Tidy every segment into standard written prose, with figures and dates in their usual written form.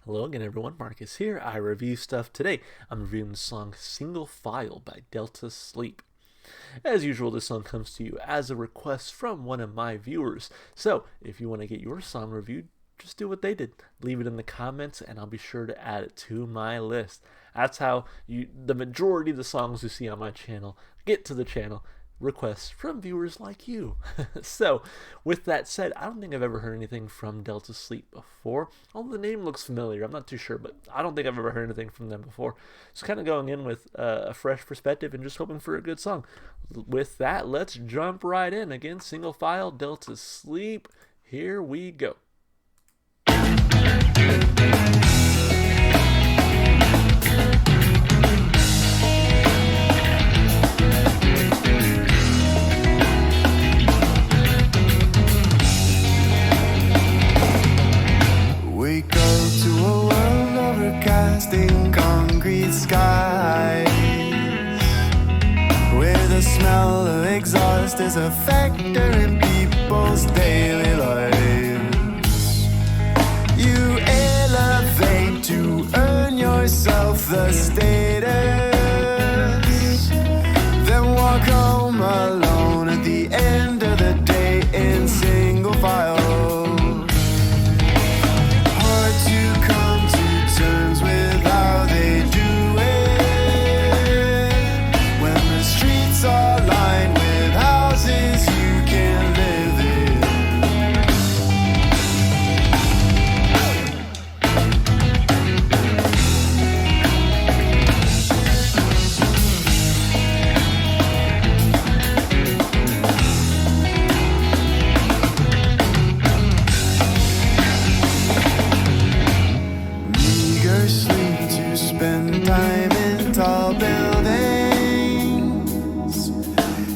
Hello again, everyone. Marcus here. I review stuff today. I'm reviewing the song Single File by Delta Sleep. As usual, this song comes to you as a request from one of my viewers. So, if you want to get your song reviewed, just do what they did. Leave it in the comments and I'll be sure to add it to my list. That's how the majority of the songs you see on my channel get to the channel. Requests from viewers like you. So, with that said, I don't think I've ever heard anything from Delta Sleep before. Although the name looks familiar, I'm not too sure, but I don't think I've ever heard anything from them before. So, kind of going in with a fresh perspective and just hoping for a good song. With that, let's jump right in. Again, Single File, Delta Sleep. Here we go. We go to a world of recasting concrete skies, where the smell of exhaust is a factor in people's daily lives. You elevate to earn yourself the status, then walk home alone at the end of the day in single file. Spend time in tall buildings,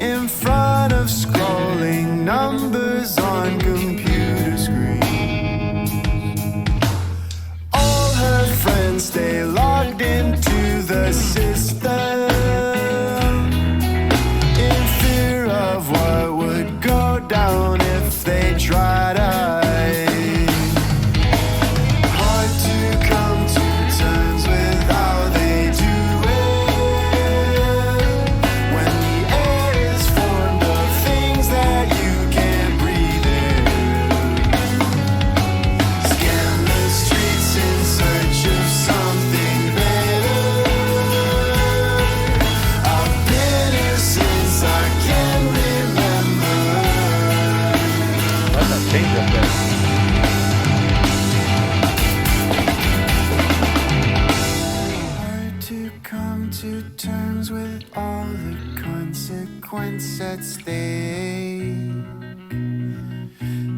in front of scrolling numbers on computer screens. All her friends stay logged into the system, in fear of what would go down if they tried to hide. Hard to come to terms with how they do it, when the air is formed of things that you can't breathe in. Scan the streets in search of something better. I've been here since I can remember. Why's that change up there? To come to terms with all the consequence at stake,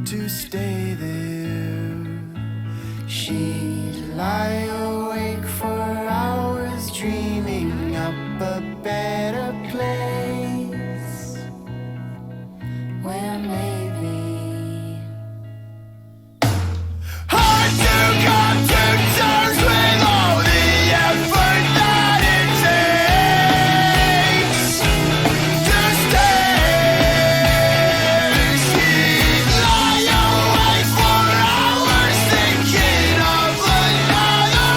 to stay there. She'd lie awake for hours dreaming up a better place, where maybe hard to come to terms with all the effort that it takes to stay. She'd lie awake for hours thinking of another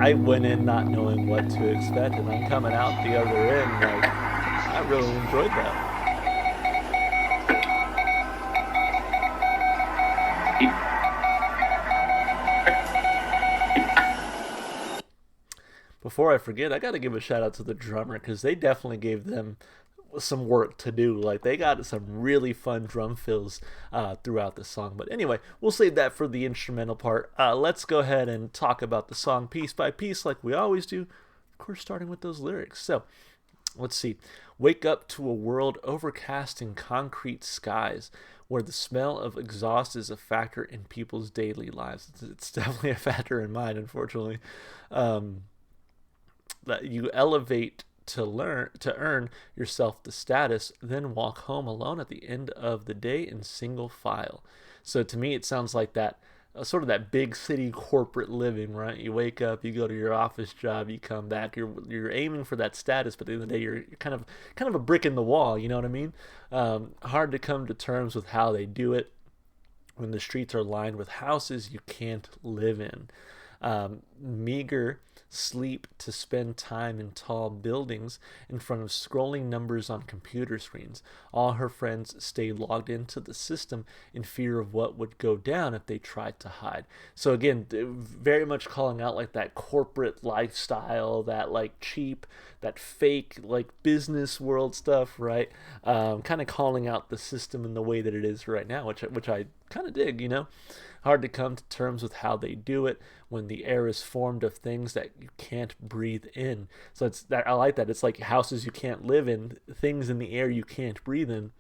I went in not knowing what to expect, and I'm coming out the other end like I really enjoyed that. Before I forget, I got to give a shout out to the drummer because they definitely gave them some work to do. Like they got some really fun drum fills throughout the song. But anyway, we'll save that for the instrumental part. Let's go ahead and talk about the song piece by piece, like we always do. Of course, starting with those lyrics. So let's see. Wake up to a world overcast in concrete skies, where the smell of exhaust is a factor in people's daily lives. It's definitely a factor in mine, unfortunately. That you elevate to earn yourself the status, then walk home alone at the end of the day in single file. So to me, it sounds like that sort of that big city corporate living, right? You wake up, you go to your office job, you come back, you're aiming for that status, but at the end of the day, you're kind of a brick in the wall. You know what I mean? Hard to come to terms with how they do it when the streets are lined with houses you can't live in. Meager sleep to spend time in tall buildings in front of scrolling numbers on computer screens. All her friends stay logged into the system in fear of what would go down if they tried to hide. So again, very much calling out like that corporate lifestyle, that like cheap, that fake like business world stuff, right? Kind of calling out the system in the way that it is right now, which I kind of dig, you know. Hard to come to terms with how they do it when the air is formed of things that you can't breathe in. So it's that I like that. It's like houses you can't live in, things in the air you can't breathe in.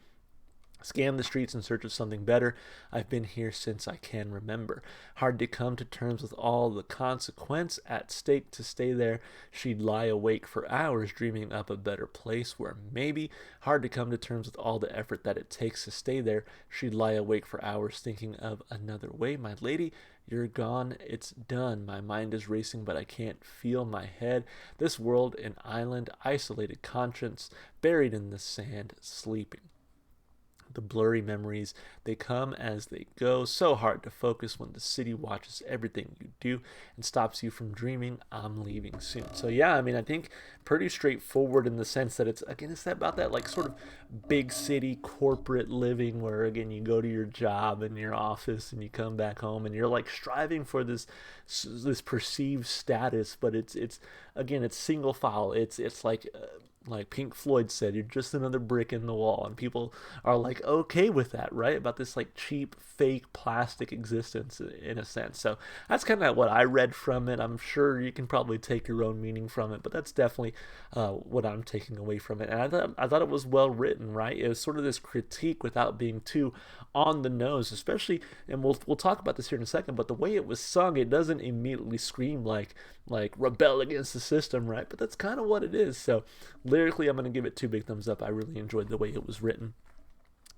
Scan the streets in search of something better. I've been here since I can remember. Hard to come to terms with all the consequence at stake to stay there. She'd lie awake for hours dreaming up a better place where maybe. Hard to come to terms with all the effort that it takes to stay there. She'd lie awake for hours thinking of another way. My lady, you're gone, it's done. My mind is racing, but I can't feel my head. This world, an island, isolated conscience, buried in the sand, sleeping. The blurry memories, they come as they go. So hard to focus when the city watches everything you do and stops you from dreaming. I'm leaving soon. So yeah, I mean, I think pretty straightforward in the sense that it's about that like sort of big city corporate living where again you go to your job and your office and you come back home and you're like striving for this perceived status, but it's again it's single file. It's like Pink Floyd said, you're just another brick in the wall. And people are like okay with that, right? About this like cheap, fake, plastic existence in a sense. So that's kind of what I read from it. I'm sure you can probably take your own meaning from it, but that's definitely what I'm taking away from it. And I thought it was well written, right? It was sort of this critique without being too on the nose, especially, and we'll talk about this here in a second, but the way it was sung, it doesn't immediately scream like rebel against the system, right? But that's kind of what it is. So lyrically, I'm going to give it 2 big thumbs up. I really enjoyed the way it was written.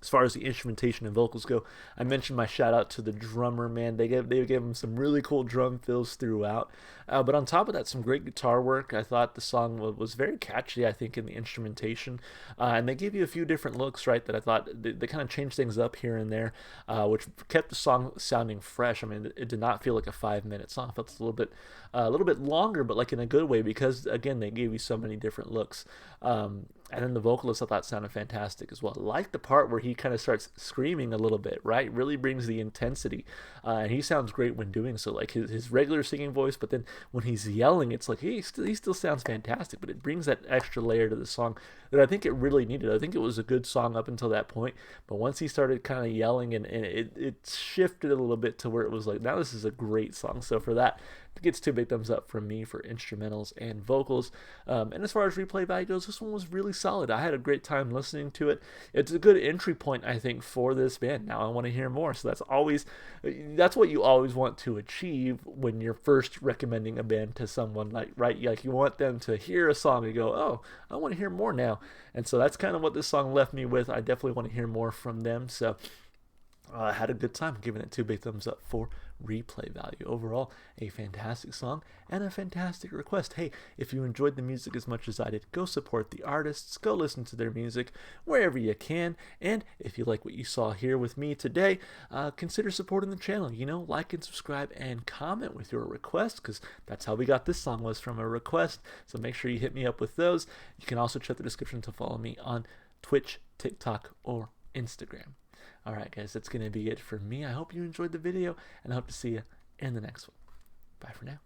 As far as the instrumentation and vocals go, I mentioned my shout out to the drummer, man. They gave him some really cool drum fills throughout. But on top of that, some great guitar work. I thought the song was very catchy, I think, in the instrumentation. And they gave you a few different looks, right, that I thought they kind of changed things up here and there, which kept the song sounding fresh. I mean, it did not feel like a 5-minute song. It felt a little bit longer, but like in a good way because, again, they gave you so many different looks. And then the vocalist I thought sounded fantastic as well. I like the part where he kind of starts screaming a little bit, right? Really brings the intensity. And he sounds great when doing so. Like his regular singing voice, but then when he's yelling, it's like he still sounds fantastic, but it brings that extra layer to the song that I think it really needed. I think it was a good song up until that point, but once he started kind of yelling and it shifted a little bit to where it was like, now this is a great song. So for that, it gets 2 big thumbs up from me for instrumentals and vocals. And as far as replay value goes, this one was really solid. I had a great time listening to it. It's a good entry point, I think, for this band. Now I want to hear more. So that's what you always want to achieve when you're first recommending a band to someone, like, right? Like you want them to hear a song and go, oh, I want to hear more now. And so that's kind of what this song left me with. I definitely want to hear more from them. So I had a good time, giving it 2 big thumbs up for replay value. Overall, a fantastic song and a fantastic request. Hey, if you enjoyed the music as much as I did, go support the artists, go listen to their music wherever you can, and if you like what you saw here with me today, consider supporting the channel. You know, like and subscribe and comment with your requests, because that's how we got this song, was from a request. So make sure you hit me up with those. You can also check the description to follow me on Twitch, TikTok, or Instagram. Alright guys, that's going to be it for me. I hope you enjoyed the video, and I hope to see you in the next one. Bye for now.